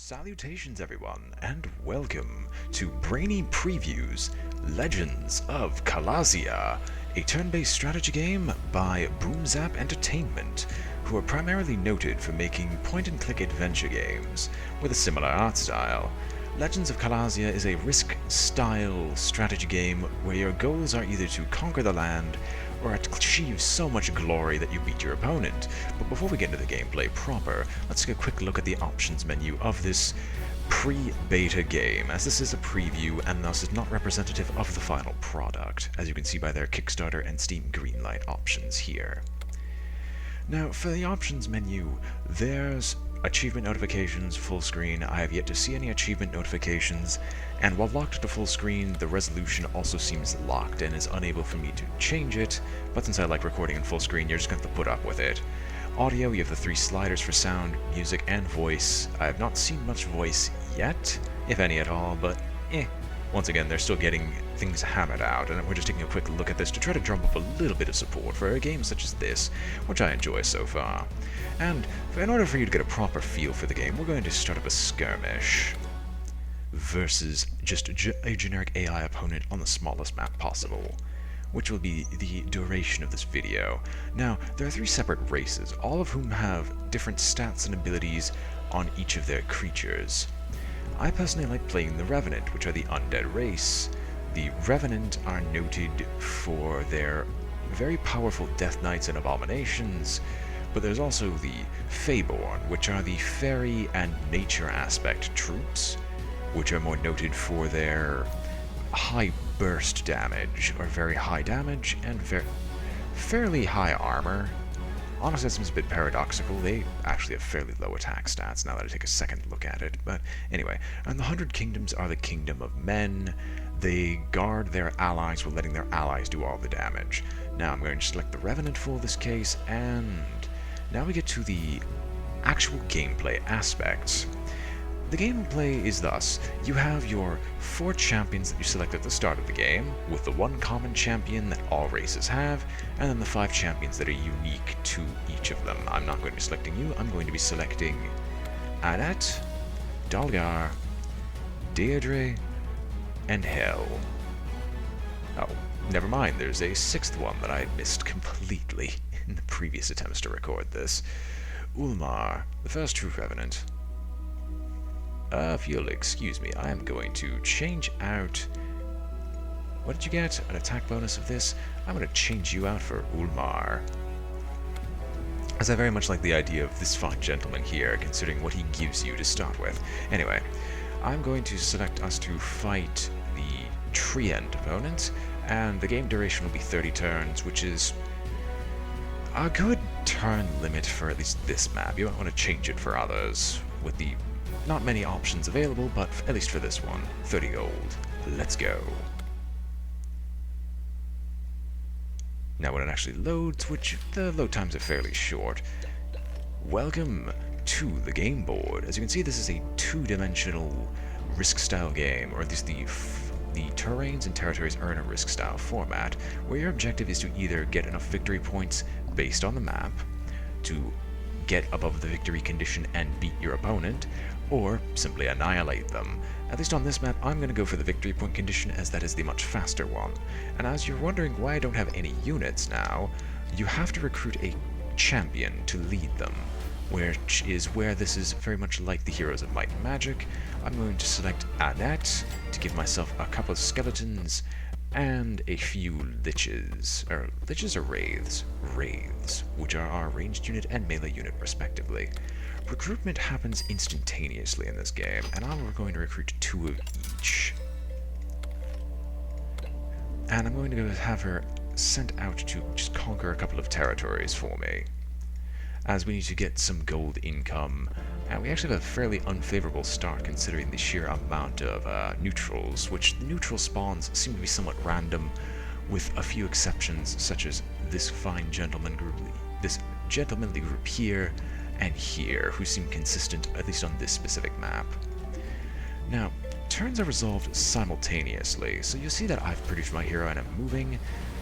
Salutations everyone, and welcome to Brainy Previews, Legends of Callasia, a turn-based strategy game by Boomzap Entertainment, who are primarily noted for making point-and-click adventure games with a similar art style. Legends of Callasia is a risk-style strategy game where your goals are either to conquer the land or achieve so much glory that you beat your opponent. But before we get into the gameplay proper, let's take a quick look at the options menu of this pre-beta game, as this is a preview and thus is not representative of the final product, as you can see by their Kickstarter and Steam Greenlight options here. Now, for the options menu, there's achievement notifications, full screen. I have yet to see any achievement notifications, and while locked to full screen, the resolution also seems locked and is unable for me to change it, but since I like recording in full screen, you're just going to have to put up with it. Audio, you have the three sliders for sound, music, and voice. I have not seen much voice yet, if any at all, but Once again, they're still getting things hammered out, and we're just taking a quick look at this to try to drum up a little bit of support for a game such as this, which I enjoy so far. And in order for you to get a proper feel for the game, we're going to start up a skirmish versus just a generic AI opponent on the smallest map possible, which will be the duration of this video. Now, there are three separate races, all of whom have different stats and abilities on each of their creatures. I personally like playing the Revenant, which are the undead race. The Revenant are noted for their very powerful Death Knights and Abominations, but there's also the Feyborn, which are the fairy and nature aspect troops, which are more noted for their high burst damage, or very high damage, and fairly high armor. Honestly, that seems a bit paradoxical. They actually have fairly low attack stats now that I take a second look at it. But anyway, and the 100 Kingdoms are the Kingdom of Men. They guard their allies while letting their allies do all the damage. Now I'm going to select the Revenant for this case, and now we get to the actual gameplay aspects. The gameplay is thus: you have your 4 champions that you select at the start of the game, with the one common champion that all races have, and then the 5 champions that are unique to each of them. I'm not going to be selecting you, I'm going to be selecting Annette, Dalgar, Deirdre, and Hel. Oh, never mind, there's a 6th one that I missed completely in the previous attempts to record this. Ulmar, the first true Revenant. If you'll excuse me, I am going to change out... What did you get? An attack bonus of this? I'm going to change you out for Ulmar, as I very much like the idea of this fine gentleman here, considering what he gives you to start with. Anyway, I'm going to select us to fight the Treant opponent, and the game duration will be 30 turns, which is a good turn limit for at least this map. You might want to change it for others, with the not many options available, but at least for this one, 30 gold. Let's go. Now when it actually loads, which the load times are fairly short, welcome to the game board. As you can see, this is a 2-dimensional risk-style game, or at least the terrains and territories are in a risk-style format, where your objective is to either get enough victory points based on the map to get above the victory condition and beat your opponent, or simply annihilate them. At least on this map, I'm going to go for the victory point condition, as that is the much faster one. And as you're wondering why I don't have any units now, you have to recruit a champion to lead them, which is where this is very much like the Heroes of Might and Magic. I'm going to select Annette to give myself a couple of skeletons and a few liches, or wraiths? Wraiths, which are our ranged unit and melee unit respectively. Recruitment happens instantaneously in this game, and I'm going to recruit 2 of each. And I'm going to have her sent out to just conquer a couple of territories for me, as we need to get some gold income. And we actually have a fairly unfavorable start considering the sheer amount of neutrals, which the neutral spawns seem to be somewhat random, with a few exceptions, such as this fine gentlemanly group here and here, who seem consistent, at least on this specific map. Now, turns are resolved simultaneously, so you'll see that I've produced my hero and I'm moving,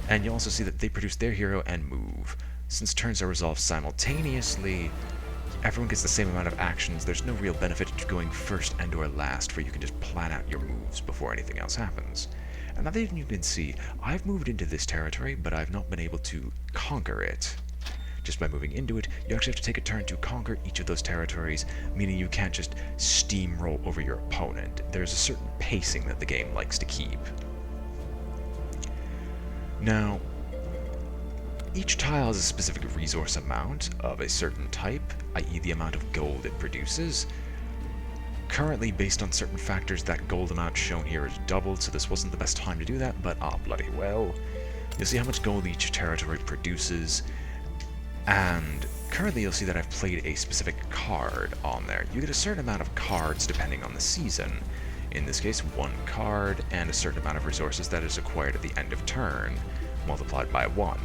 and you'll also see that they produce their hero and move. Since turns are resolved simultaneously, everyone gets the same amount of actions, there's no real benefit to going first and or last, where you can just plan out your moves before anything else happens. And now that you can see, I've moved into this territory, but I've not been able to conquer it. Just by moving into it, you actually have to take a turn to conquer each of those territories, meaning you can't just steamroll over your opponent. There's a certain pacing that the game likes to keep. Now, each tile has a specific resource amount of a certain type, i.e. the amount of gold it produces. Currently, based on certain factors, that gold amount shown here is doubled, so this wasn't the best time to do that, but bloody well. You'll see how much gold each territory produces, and currently you'll see that I've played a specific card on there. You get a certain amount of cards depending on the season. In this case, 1 card, and a certain amount of resources that is acquired at the end of turn, multiplied by 1.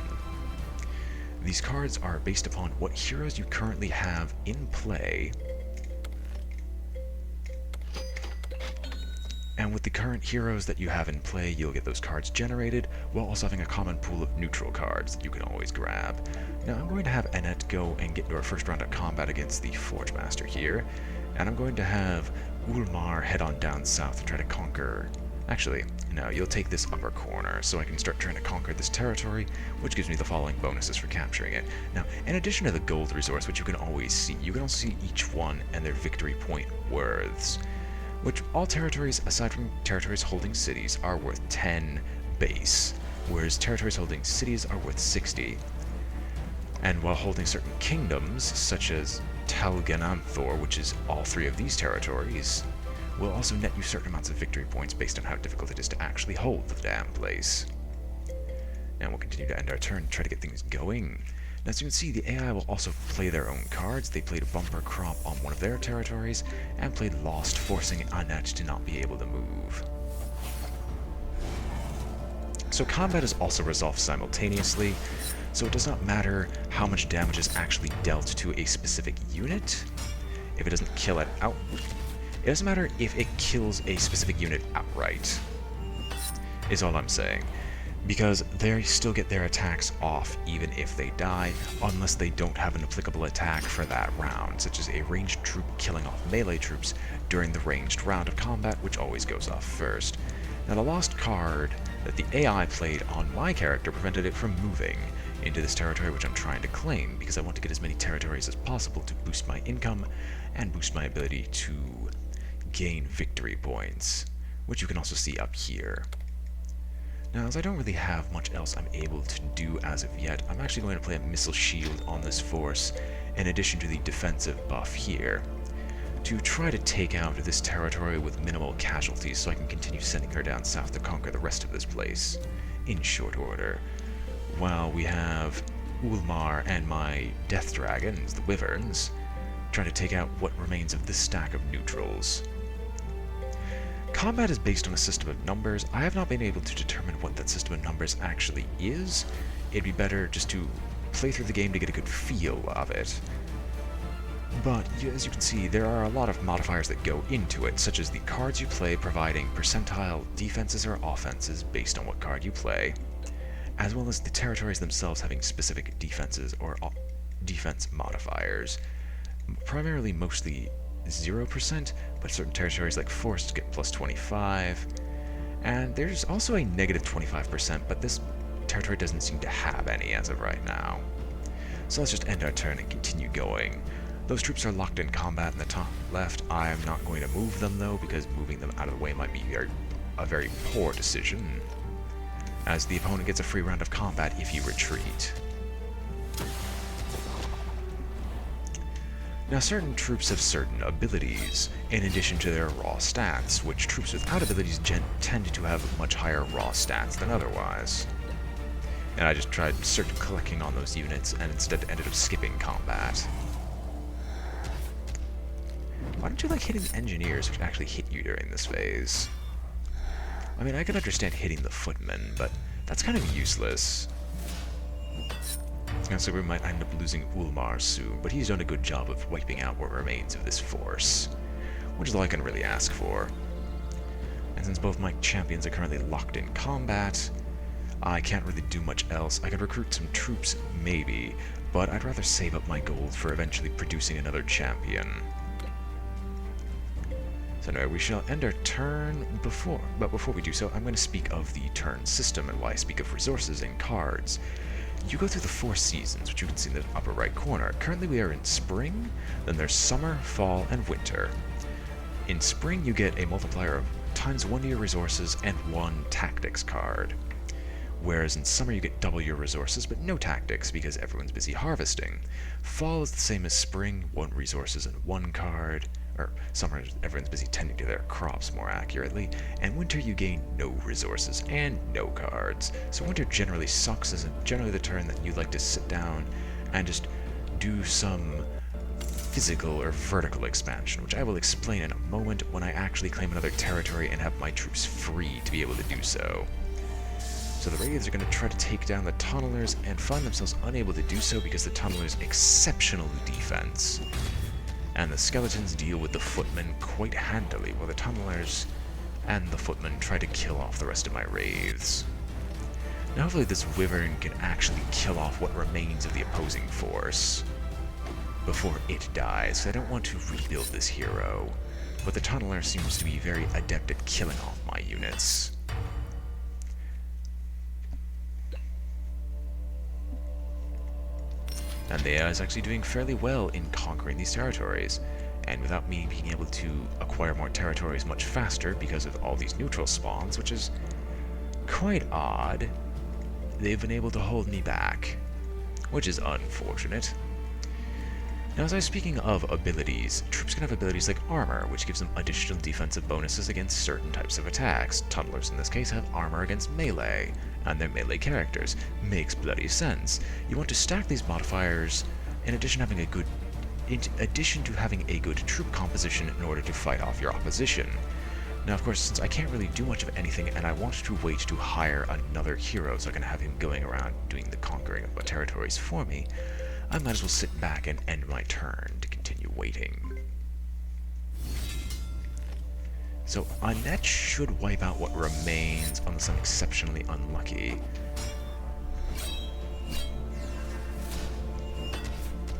These cards are based upon what heroes you currently have in play, and with the current heroes that you have in play, you'll get those cards generated, while also having a common pool of neutral cards that you can always grab. Now I'm going to have Annette go and get into our first round of combat against the Forge Master here, and I'm going to have Ulmar head on down south to try to conquer... Actually, no, you'll take this upper corner, so I can start trying to conquer this territory, which gives me the following bonuses for capturing it. Now, in addition to the gold resource, which you can always see, you can also see each one and their victory point worths, which all territories, aside from territories holding cities, are worth 10 base, whereas territories holding cities are worth 60. And while holding certain kingdoms, such as Talgananthor, which is all 3 of these territories, will also net you certain amounts of victory points based on how difficult it is to actually hold the damn place. Now we'll continue to end our turn and try to get things going. Now, as you can see, the AI will also play their own cards. They played a bumper crop on one of their territories, and played Lost, forcing Annette to not be able to move. So combat is also resolved simultaneously, so it does not matter how much damage is actually dealt to a specific unit. If it doesn't kill it out, it doesn't matter if it kills a specific unit outright, is all I'm saying. Because they still get their attacks off even if they die, unless they don't have an applicable attack for that round, such as a ranged troop killing off melee troops during the ranged round of combat, which always goes off first. Now, the lost card that the AI played on my character prevented it from moving into this territory, which I'm trying to claim, because I want to get as many territories as possible to boost my income and boost my ability to gain victory points, which you can also see up here. Now, as I don't really have much else I'm able to do as of yet, I'm actually going to play a missile shield on this force, in addition to the defensive buff here, to try to take out this territory with minimal casualties so I can continue sending her down south to conquer the rest of this place in short order, while we have Ulmar and my death dragons, the wyverns, trying to take out what remains of this stack of neutrals. Combat is based on a system of numbers. I have not been able to determine what that system of numbers actually is. It'd be better just to play through the game to get a good feel of it. But as you can see, there are a lot of modifiers that go into it, such as the cards you play providing percentile defenses or offenses based on what card you play, as well as the territories themselves having specific defenses or defense modifiers. Primarily mostly 0%, but certain territories like Forest get plus 25, and there's also a negative 25%, but this territory doesn't seem to have any as of right now. So let's just end our turn and continue going. Those troops are locked in combat in the top left. I am not going to move them though, because moving them out of the way might be a very poor decision, as the opponent gets a free round of combat if you retreat. Now, certain troops have certain abilities, in addition to their raw stats, which troops without abilities tend to have much higher raw stats than otherwise. And I just tried clicking on those units, and instead ended up skipping combat. Why don't you like hitting the engineers, which actually hit you during this phase? I mean, I can understand hitting the footmen, but that's kind of useless. So we might end up losing Ulmar soon, but he's done a good job of wiping out what remains of this force, which is all I can really ask for. And since both my champions are currently locked in combat, I can't really do much else. I could recruit some troops, maybe, but I'd rather save up my gold for eventually producing another champion. So anyway, we shall end our turn but before we do so, I'm going to speak of the turn system and why I speak of resources and cards. You go through the 4 seasons, which you can see in the upper right corner. Currently we are in spring, then there's summer, fall, and winter. In spring you get a multiplier of ×1 to your resources and 1 tactics card. Whereas in summer you get double your resources, but no tactics because everyone's busy harvesting. Fall is the same as spring, 1 resources and 1 card. Or summer, everyone's busy tending to their crops more accurately, and winter you gain no resources and no cards. So winter generally sucks, as generally the turn that you like to sit down and just do some physical or vertical expansion, which I will explain in a moment when I actually claim another territory and have my troops free to be able to do so. So the Wraiths are going to try to take down the Tunnelers and find themselves unable to do so because the Tunnelers' exceptional defense. And the Skeletons deal with the Footmen quite handily, while the Tunnelers and the Footmen try to kill off the rest of my Wraiths. Now hopefully this Wyvern can actually kill off what remains of the opposing force before it dies. I don't want to rebuild this hero, but the Tunneler seems to be very adept at killing off my units. And the AI is actually doing fairly well in conquering these territories, and without me being able to acquire more territories much faster because of all these neutral spawns, which is quite odd, they've been able to hold me back, which is unfortunate. Now, as I was speaking of abilities, troops can have abilities like Armor, which gives them additional defensive bonuses against certain types of attacks. Tunnelers, in this case, have Armor against melee, and their melee characters. Makes bloody sense. You want to stack these modifiers in addition to having a good troop composition in order to fight off your opposition. Now, of course, since I can't really do much of anything, and I want to wait to hire another hero so I can have him going around doing the conquering of my territories for me, I might as well sit back and end my turn to continue waiting. So Annette should wipe out what remains unless I'm exceptionally unlucky.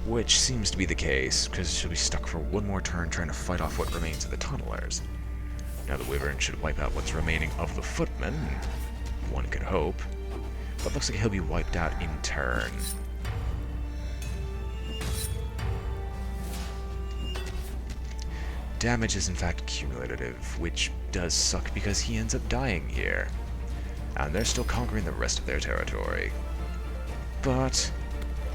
Which seems to be the case, because she'll be stuck for one more turn trying to fight off what remains of the Tunnelers. Now the Wyvern should wipe out what's remaining of the Footmen, one could hope, but looks like he'll be wiped out in turn. Damage is in fact cumulative, which does suck because he ends up dying here. And they're still conquering the rest of their territory. But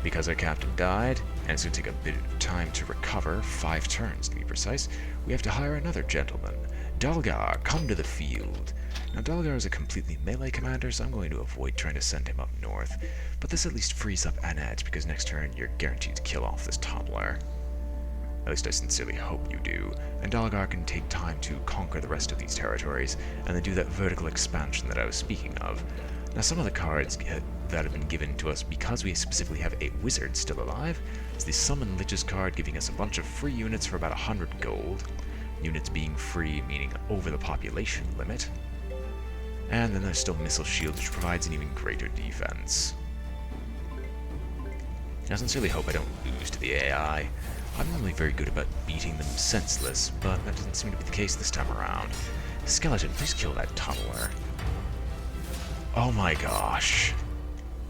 because our captain died, and it's going to take a bit of time to recover, 5 turns to be precise, we have to hire another gentleman. Dalgar, come to the field. Now Dalgar is a completely melee commander, so I'm going to avoid trying to send him up north, but this at least frees up Annette, because next turn you're guaranteed to kill off this Tunneler. At least I sincerely hope you do, and Dalgar can take time to conquer the rest of these territories, and then do that vertical expansion that I was speaking of. Now some of the cards that have been given to us because we specifically have a wizard still alive is the Summon Liches card, giving us a bunch of free units for about 100 gold. Units being free meaning over the population limit. And then there's still Missile Shield, which provides an even greater defense. I sincerely hope I don't lose to the AI. I'm normally very good about beating them senseless, but that doesn't seem to be the case this time around. Skeleton, please kill that Tunneler. Oh my gosh.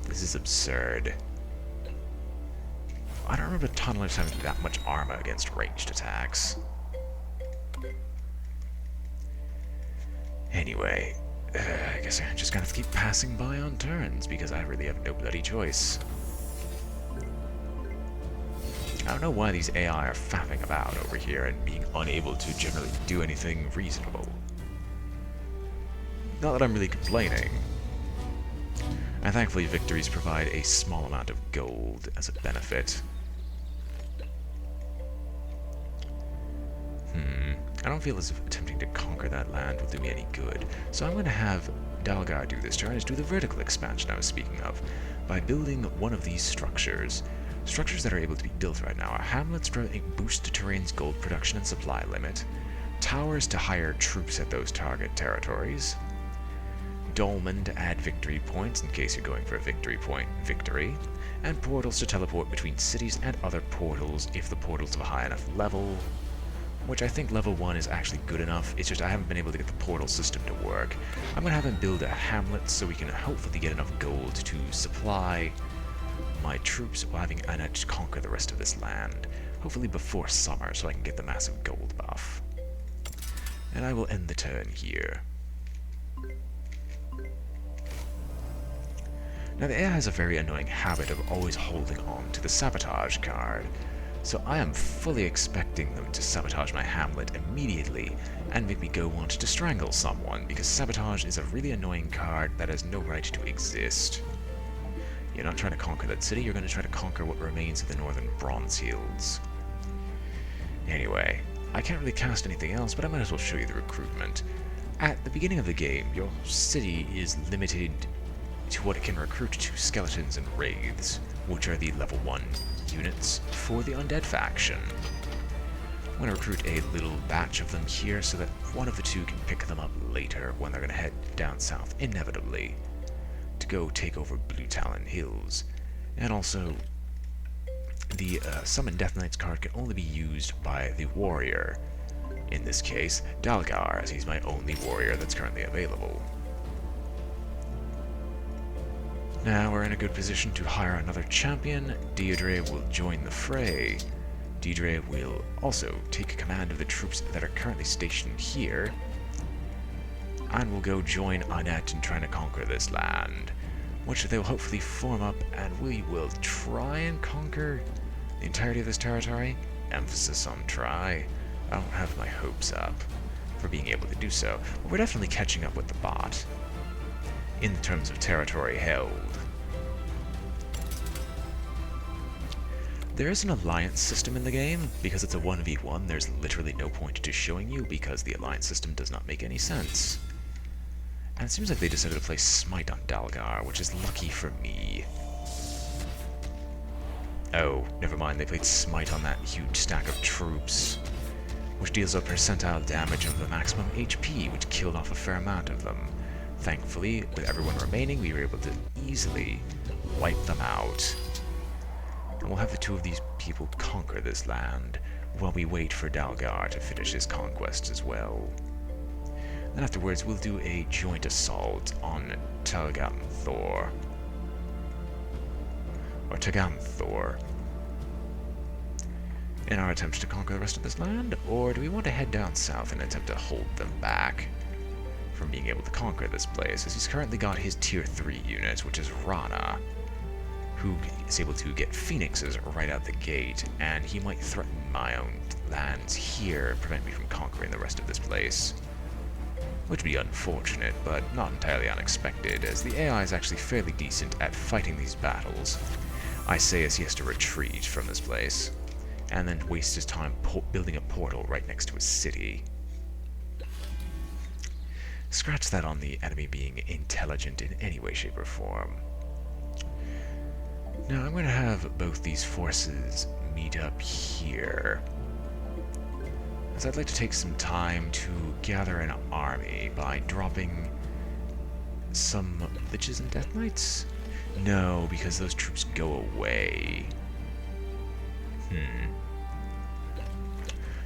This is absurd. I don't remember Tunnelers having that much armor against ranged attacks. Anyway, I guess I'm just gonna have to keep passing by on turns, because I really have no bloody choice. I don't know why these AI are faffing about over here and being unable to generally do anything reasonable. Not that I'm really complaining. And thankfully victories provide a small amount of gold as a benefit. I don't feel as if attempting to conquer that land will do me any good, so I'm going to have Dalgar do this turn, is do the vertical expansion I was speaking of, by building one of these structures. Structures that are able to be built right now are hamlets for a boost to terrain's gold production and supply limit, towers to hire troops at those target territories, dolmen to add victory points in case you're going for a victory point victory, and portals to teleport between cities and other portals if the portal's of a high enough level, which I think level 1 is actually good enough. It's just I haven't been able to get the portal system to work. I'm going to have him build a hamlet so we can hopefully get enough gold to supply my troops while having Annette conquer the rest of this land, hopefully before summer so I can get the massive gold buff. And I will end the turn here. Now the AI has a very annoying habit of always holding on to the sabotage card, so I am fully expecting them to sabotage my hamlet immediately and make me go want to strangle someone, because sabotage is a really annoying card that has no right to exist. You're not trying to conquer that city, you're going to try to conquer what remains of the northern Bronze Hills. Anyway, I can't really cast anything else, but I might as well show you the recruitment. At the beginning of the game, your city is limited to what it can recruit to skeletons and wraiths, which are the level 1 units for the undead faction. I'm going to recruit a little batch of them here so that one of the two can pick them up later when they're going to head down south, inevitably, to go take over Blue Talon Hills. And also, the Summon Death Knights card can only be used by the warrior. In this case, Dalgar, as he's my only warrior that's currently available. Now we're in a good position to hire another champion. Deirdre will join the fray. Deirdre will also take command of the troops that are currently stationed here, and will go join Annette in trying to conquer this land, which they will hopefully form up, and we will try and conquer the entirety of this territory. Emphasis on try. I don't have my hopes up for being able to do so, but we're definitely catching up with the bot in terms of territory held. There is an alliance system in the game. Because it's a 1v1, there's literally no point to showing you because the alliance system does not make any sense. And it seems like they decided to play Smite on Dalgar, which is lucky for me. Oh, never mind, they played Smite on that huge stack of troops, which deals a percentile damage of the maximum HP, which killed off a fair amount of them. Thankfully, with everyone remaining, we were able to easily wipe them out. And we'll have the two of these people conquer this land while we wait for Dalgar to finish his conquest as well. Then afterwards, we'll do a joint assault on Taganthor. Or Taganthor. In our attempts to conquer the rest of this land, or do we want to head down south and attempt to hold them back from being able to conquer this place, as he's currently got his tier 3 unit, which is Rana, who is able to get phoenixes right out the gate, and he might threaten my own lands here and prevent me from conquering the rest of this place. Which would be unfortunate, but not entirely unexpected, as the AI is actually fairly decent at fighting these battles. I say as he has to retreat from this place, and then waste his time building a portal right next to a city. Scratch that on the enemy being intelligent in any way, shape, or form. Now I'm going to have both these forces meet up here, as I'd like to take some time to gather an army by dropping some Liches and Death Knights? No, because those troops go away.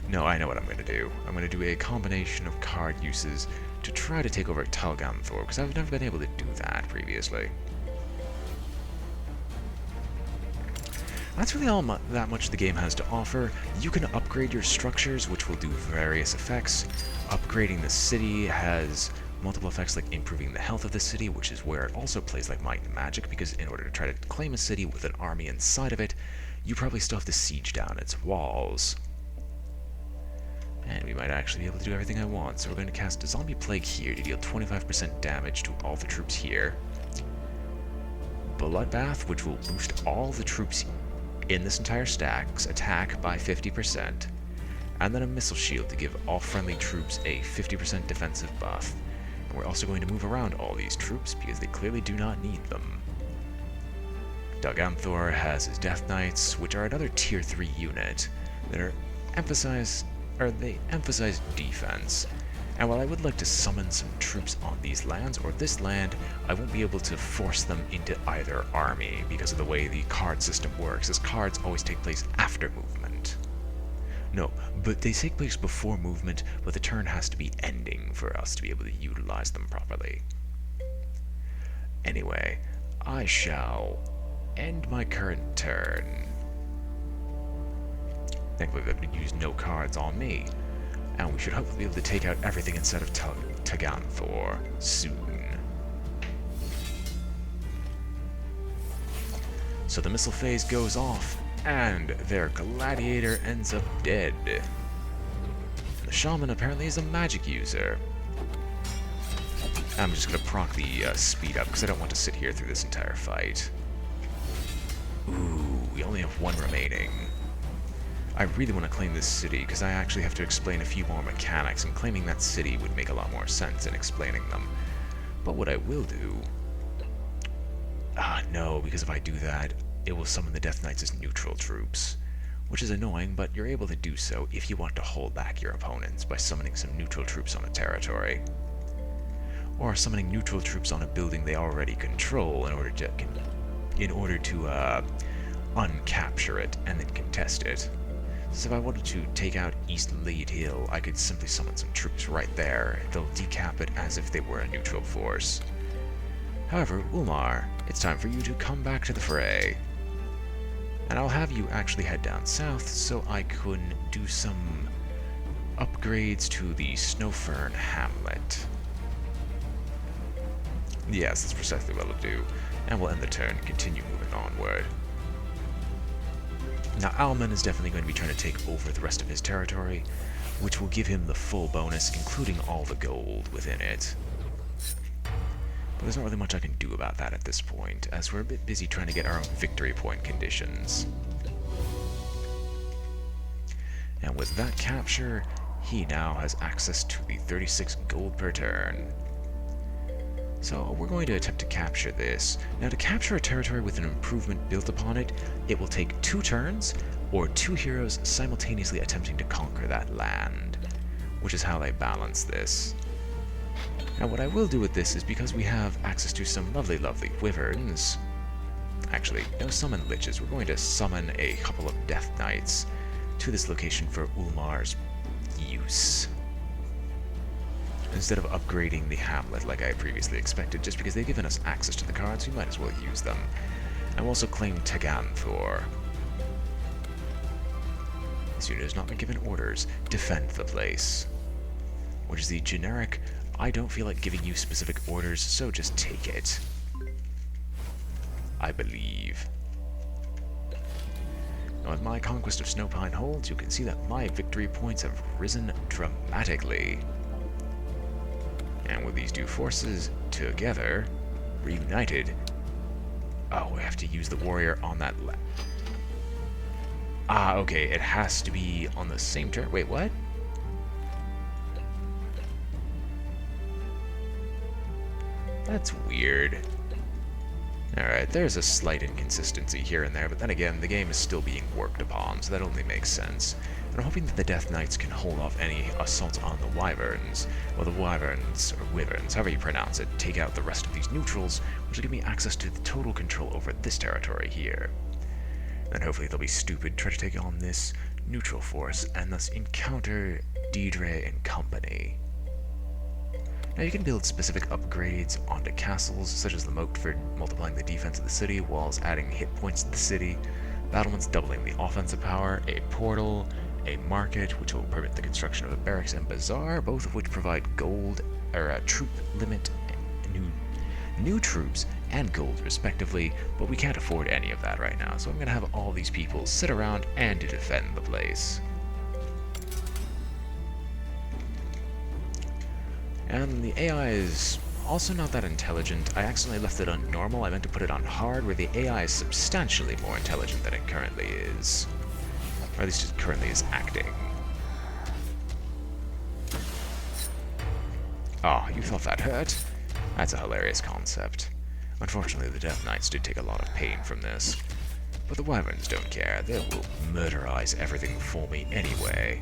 No, I know what I'm going to do. I'm going to do a combination of card uses to try to take over Taganthor, because I've never been able to do that previously. That's really all that much the game has to offer. You can upgrade your structures, which will do various effects. Upgrading the city has multiple effects, like improving the health of the city, which is where it also plays like Might and Magic, because in order to try to claim a city with an army inside of it, you probably still have to siege down its walls. And we might actually be able to do everything I want, so we're going to cast Zombie Plague here to deal 25% damage to all the troops here. Bloodbath, which will boost all the troops in this entire stack's attack by 50%, and then a Missile Shield to give all friendly troops a 50% defensive buff. And we're also going to move around all these troops because they clearly do not need them. Taganthor has his Death Knights, which are another tier 3 unit that are they emphasize defense, And while I would like to summon some troops on these lands, or this land, I won't be able to force them into either army because of the way the card system works, as cards always take place after movement. No, but they take place before movement, but the turn has to be ending for us to be able to utilize them properly. Anyway, I shall end my current turn. Thankfully, they've used no cards on me. And we should hopefully be able to take out everything inside of Taganthor soon. So the missile phase goes off, and their gladiator ends up dead. And the shaman apparently is a magic user. I'm just gonna proc the speed up, because I don't want to sit here through this entire fight. Ooh, we only have one remaining. I really want to claim this city, because I actually have to explain a few more mechanics, and claiming that city would make a lot more sense than explaining them. But what I will do... no, because if I do that, it will summon the Death Knights as neutral troops. Which is annoying, but you're able to do so if you want to hold back your opponents by summoning some neutral troops on a territory. Or summoning neutral troops on a building they already control in order to uncapture it and then contest it. So if I wanted to take out East Lead Hill, I could simply summon some troops right there. They'll decap it as if they were a neutral force. However, Ulmar, it's time for you to come back to the fray. And I'll have you actually head down south so I can do some upgrades to the Snowfern Hamlet. Yes, that's precisely what I'll do. And we'll end the turn and continue moving onward. Now, Alman is definitely going to be trying to take over the rest of his territory, which will give him the full bonus, including all the gold within it. But there's not really much I can do about that at this point, as we're a bit busy trying to get our own victory point conditions. And with that capture, he now has access to the 36 gold per turn. So we're going to attempt to capture this. Now, to capture a territory with an improvement built upon it, it will take 2 turns, or 2 heroes simultaneously attempting to conquer that land, which is how they balance this. Now, what I will do with this is, because we have access to some lovely wyverns, actually, no summon liches, we're going to summon a couple of Death Knights to this location for Ulmar's use, instead of upgrading the hamlet like I previously expected, just because they've given us access to the cards, we might as well use them. And we'll also claim Taganthor. This unit has not been given orders. Defend the place. Which is the generic, I don't feel like giving you specific orders, so just take it. I believe. Now, with my conquest of Snowpine Holds, you can see that my victory points have risen dramatically. And with these 2 forces together, reunited... Oh, we have to use the warrior on that okay, it has to be on the same turn. Wait, what? That's weird. Alright, there's a slight inconsistency here and there, but then again, the game is still being worked upon, so that only makes sense. And I'm hoping that the Death Knights can hold off any assaults on the wyverns, or the wyverns, or wyverns, however you pronounce it, take out the rest of these neutrals, which will give me access to the total control over this territory here. Then hopefully they'll be stupid, try to take on this neutral force, and thus encounter Deidre and company. Now you can build specific upgrades onto castles, such as the moat for multiplying the defense of the city, walls adding hit points to the city, battlements doubling the offensive power, a portal, a market, which will permit the construction of a barracks and bazaar, both of which provide gold, or a troop limit, new troops, and gold respectively, but we can't afford any of that right now, so I'm going to have all these people sit around and to defend the place. And the AI is also not that intelligent. I accidentally left it on normal. I meant to put it on hard, where the AI is substantially more intelligent than it currently is. Or at least it currently is acting. Oh, you thought that hurt? That's a hilarious concept. Unfortunately, the Death Knights did take a lot of pain from this. But the wyverns don't care. They will murderize everything for me anyway.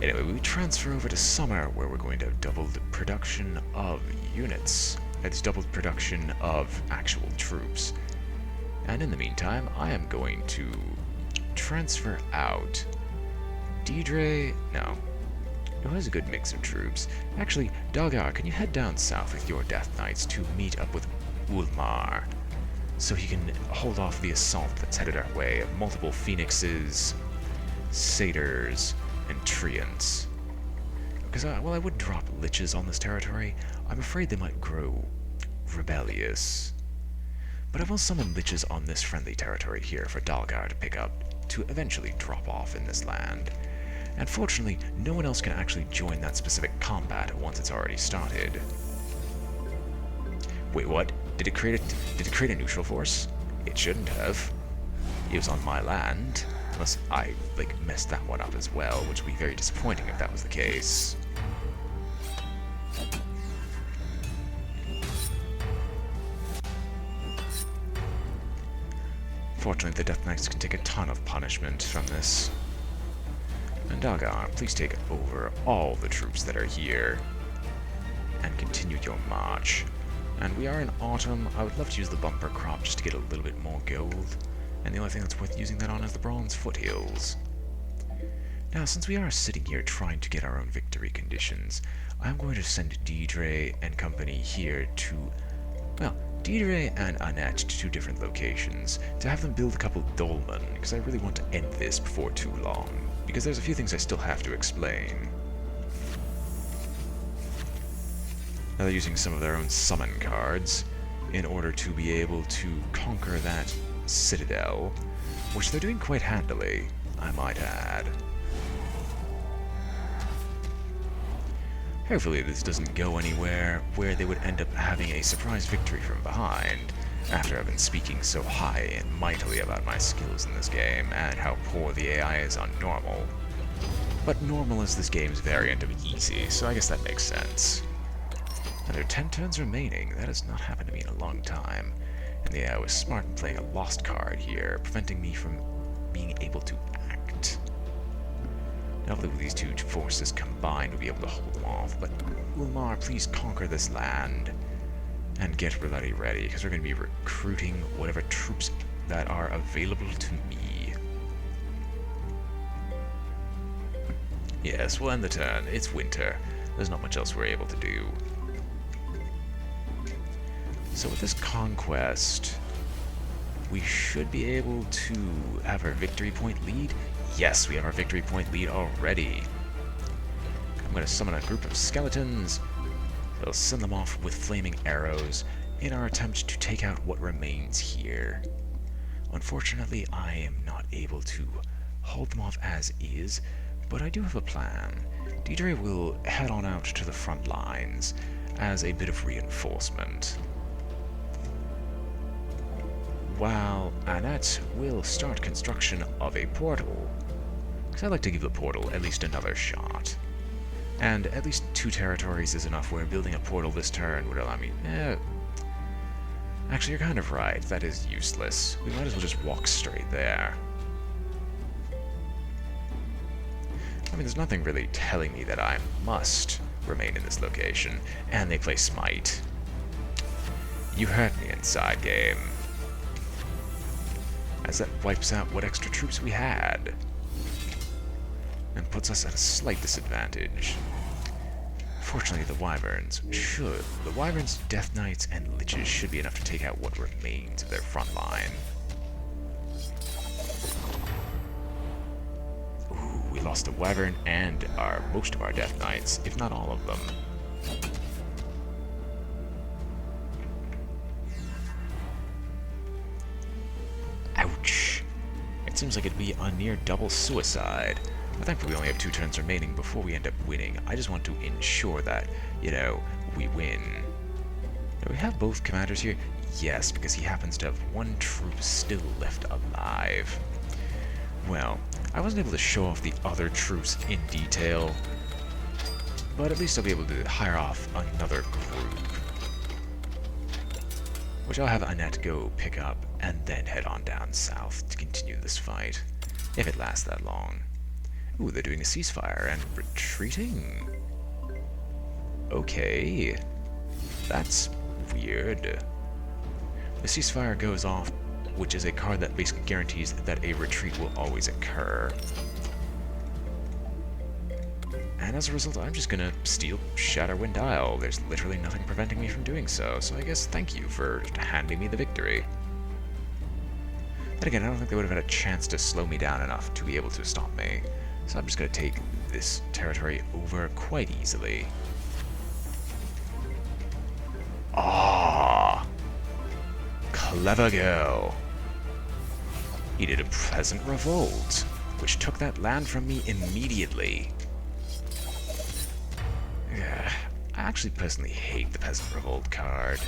Anyway, we transfer over to summer, where we're going to have doubled production of units. It's doubled production of actual troops. And in the meantime, I am going to transfer out Deidre. No. Who has a good mix of troops? Actually, Dalgar, can you head down south with your Death Knights to meet up with Ulmar, so he can hold off the assault that's headed our way of multiple Phoenixes, Satyrs, and Treants. Because, while I would drop Liches on this territory, I'm afraid they might grow rebellious. But I will summon Liches on this friendly territory here for Dalgar to pick up, to eventually drop off in this land. And fortunately, no one else can actually join that specific combat once it's already started. Wait, what? Did it create a neutral force? It shouldn't have. It was on my land. Unless I, messed that one up as well, which would be very disappointing if that was the case. Fortunately, the Death Knights can take a ton of punishment from this. And Dalgar, please take over all the troops that are here, and continue your march. And we are in autumn. I would love to use the bumper crop just to get a little bit more gold. And the only thing that's worth using that on is the bronze foothills. Now, since we are sitting here trying to get our own victory conditions, I'm going to send Deidre and company here to, well, Deidre and Annette to 2 different locations to have them build a couple dolmen, because I really want to end this before too long, because there's a few things I still have to explain. Now they're using some of their own summon cards in order to be able to conquer that citadel, which they're doing quite handily, I might add. Hopefully this doesn't go anywhere where they would end up having a surprise victory from behind, after I've been speaking so high and mightily about my skills in this game and how poor the AI is on normal. But normal is this game's variant of easy, so I guess that makes sense. And there are 10 turns remaining. That has not happened to me in a long time. And the AI was smart in playing a lost card here, preventing me from being able to act. Hopefully with these 2 forces combined, we'll be able to hold them off. But Ulmar, please conquer this land and get everybody ready, because we're going to be recruiting whatever troops that are available to me. Yes, we'll end the turn. It's winter. There's not much else we're able to do. So with this conquest, we should be able to have our victory point lead. Yes, we have our victory point lead already. I'm going to summon a group of skeletons. We'll send them off with flaming arrows in our attempt to take out what remains here. Unfortunately, I am not able to hold them off as is, but I do have a plan. Deidre will head on out to the front lines as a bit of reinforcement, while Annette will start construction of a portal, because I like to give the portal at least another shot. And at least 2 territories is enough where building a portal this turn would allow me... Actually, you're kind of right. That is useless. We might as well just walk straight there. I mean, there's nothing really telling me that I must remain in this location. And they play Smite. You hurt me inside game. As that wipes out what extra troops we had, and puts us at a slight disadvantage. Fortunately, the Wyverns, Death Knights, and Liches should be enough to take out what remains of their front line. Ooh, we lost a Wyvern and most of our Death Knights, if not all of them. Ouch. It seems like it'd be a near double suicide. But thankfully we only have 2 turns remaining before we end up winning. I just want to ensure that, we win. Do we have both commanders here? Yes, because he happens to have 1 troop still left alive. Well, I wasn't able to show off the other troops in detail, but at least I'll be able to hire off another group, which I'll have Annette go pick up and then head on down south to continue this fight, if it lasts that long. Ooh, they're doing a ceasefire and retreating. Okay. That's weird. The ceasefire goes off, which is a card that basically guarantees that a retreat will always occur. And as a result, I'm just gonna steal Shadowwind Isle. There's literally nothing preventing me from doing so, so I guess thank you for handing me the victory. Then again, I don't think they would have had a chance to slow me down enough to be able to stop me. So I'm just gonna take this territory over quite easily. Ah, clever girl. He did a peasant revolt, which took that land from me immediately. I actually personally hate the peasant revolt card.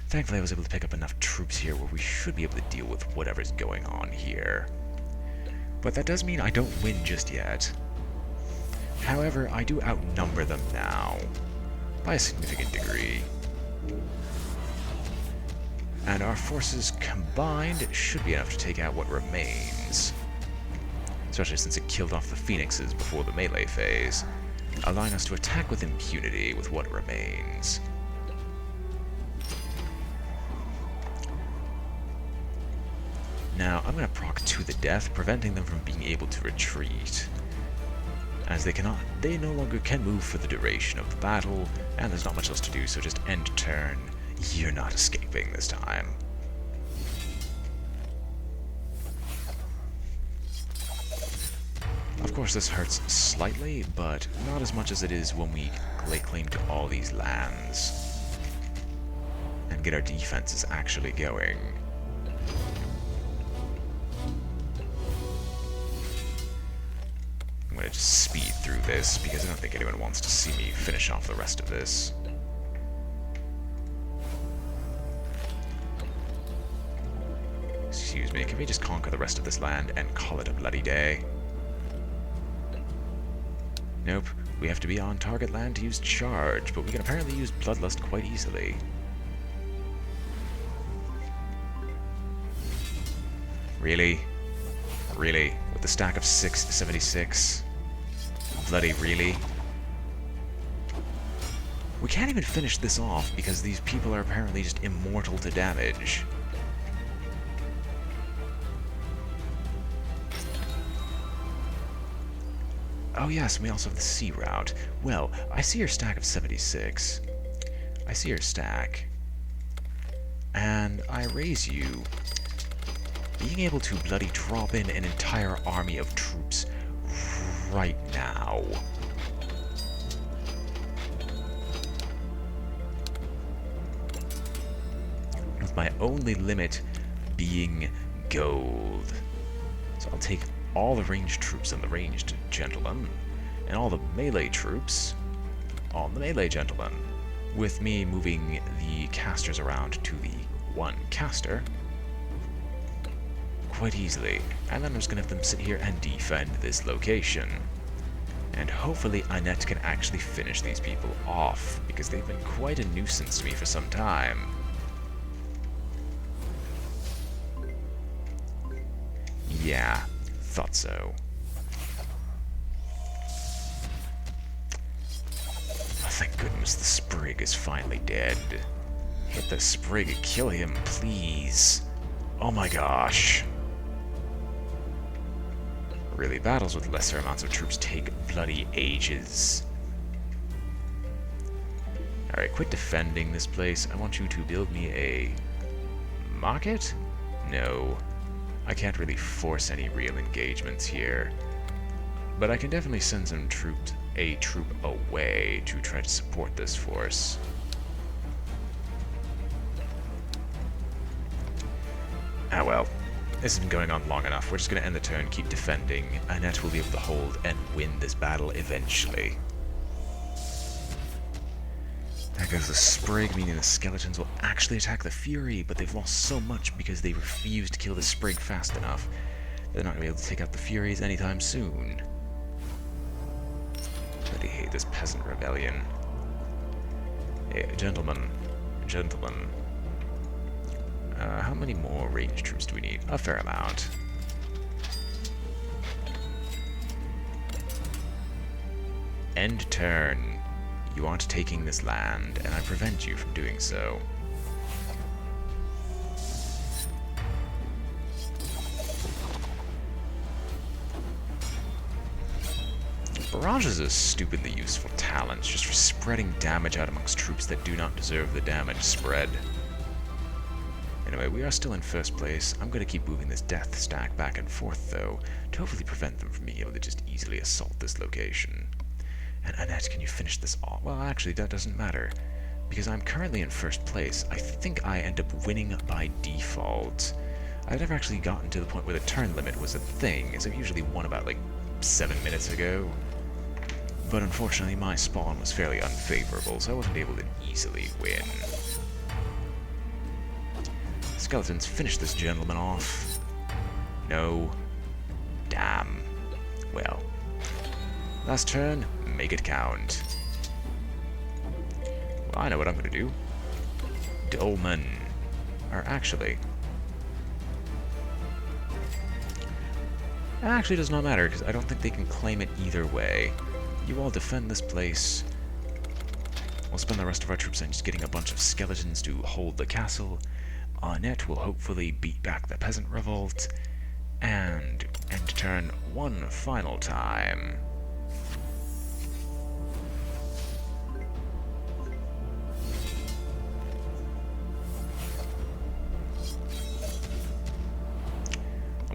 Thankfully I was able to pick up enough troops here where we should be able to deal with whatever's going on here. But that does mean I don't win just yet. However, I do outnumber them now, by a significant degree. And our forces combined should be enough to take out what remains. Especially since it killed off the phoenixes before the melee phase, allowing us to attack with impunity with what remains. Now, I'm going to proc to the death, preventing them from being able to retreat. As they no longer can move for the duration of the battle, and there's not much else to do, so just end turn. You're not escaping this time. Of course, this hurts slightly, but not as much as it is when we lay claim to all these lands and get our defenses actually going. I'm going to just speed through this because I don't think anyone wants to see me finish off the rest of this. Excuse me, can we just conquer the rest of this land and call it a bloody day? Nope, we have to be on target land to use charge, but we can apparently use Bloodlust quite easily. Really? Really? With the stack of 676? Bloody really? We can't even finish this off because these people are apparently just immortal to damage. Oh yes, we also have the sea route. Well, I see your stack of 76. I see your stack. And I raise you. Being able to bloody drop in an entire army of troops right now. With my only limit being gold. So I'll take all the ranged troops and the ranged gentlemen, and all the melee troops on the melee gentlemen, with me moving the casters around to the one caster quite easily, and then I'm just going to have them sit here and defend this location. And hopefully Annette can actually finish these people off, because they've been quite a nuisance to me for some time. Yeah, thought so. Oh, thank goodness the Sprig is finally dead. Hit the Sprig, kill him, please. Oh my gosh. Really, battles with lesser amounts of troops take bloody ages. Alright, quit defending this place. I want you to build me a market? No. I can't really force any real engagements here. But I can definitely send some a troop away to try to support this force. Ah well. This has been going on long enough. We're just going to end the turn, keep defending. Annette will be able to hold and win this battle eventually. There goes the Sprig, meaning the skeletons will actually attack the Fury, but they've lost so much because they refuse to kill the Sprig fast enough. They're not going to be able to take out the Furies anytime soon. But I hate this peasant rebellion. Hey, gentlemen. Gentlemen. How many more ranged troops do we need? A fair amount. End turn. You aren't taking this land, and I prevent you from doing so. Barrage is a stupidly useful talent, just for spreading damage out amongst troops that do not deserve the damage spread. Anyway, we are still in first place. I'm going to keep moving this death stack back and forth, though, to hopefully prevent them from being able to just easily assault this location. And Annette, can you finish this off? Well, actually, that doesn't matter, because I'm currently in first place. I think I end up winning by default. I've never actually gotten to the point where the turn limit was a thing, as I've usually won about, like, 7 minutes ago. But unfortunately, my spawn was fairly unfavorable, so I wasn't able to easily win. Skeletons, finish this gentleman off. No. Damn. Well. Last turn, make it count. Well, I know what I'm gonna do. Dolmen. Or actually... Actually, it does not matter, because I don't think they can claim it either way. You all defend this place. We'll spend the rest of our troops on just getting a bunch of skeletons to hold the castle. Annette will hopefully beat back the peasant revolt. And end turn one final time.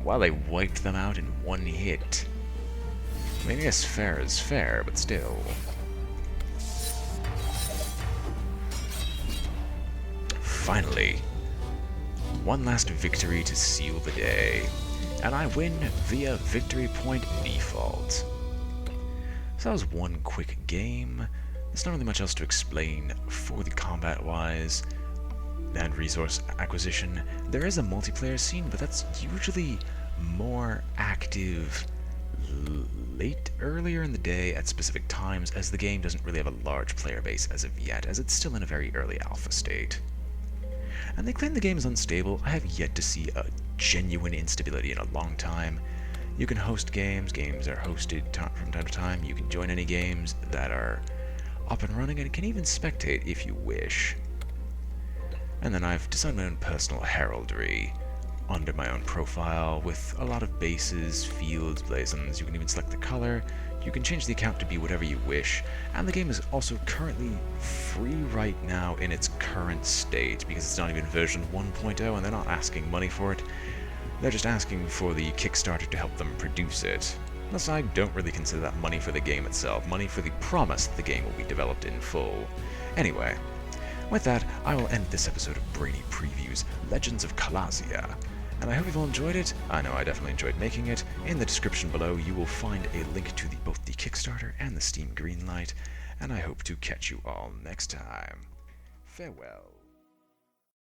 While they wiped them out in one hit. I mean, yes, fair is fair, but still. Finally, one last victory to seal the day, and I win via victory point default. So that was one quick game. There's not really much else to explain for the combat-wise and resource acquisition. There is a multiplayer scene, but that's usually more active earlier in the day at specific times, as the game doesn't really have a large player base as of yet, as it's still in a very early alpha state. And they claim the game is unstable. I have yet to see a genuine instability in a long time. You can host games, games are hosted from time to time, you can join any games that are up and running, and can even spectate if you wish. And then I've designed my own personal heraldry under my own profile with a lot of bases, fields, blazons. You can even select the color. You can change the account to be whatever you wish. And the game is also currently free right now in its current state, because it's not even version 1.0 and they're not asking money for it. They're just asking for the Kickstarter to help them produce it. Thus, I don't really consider that money for the game itself, money for the promise that the game will be developed in full. Anyway, with that, I will end this episode of Brainy Previews, Legends of Callasia. And I hope you've all enjoyed it. I know I definitely enjoyed making it. In the description below, you will find a link to both the Kickstarter and the Steam Greenlight, and I hope to catch you all next time. Farewell.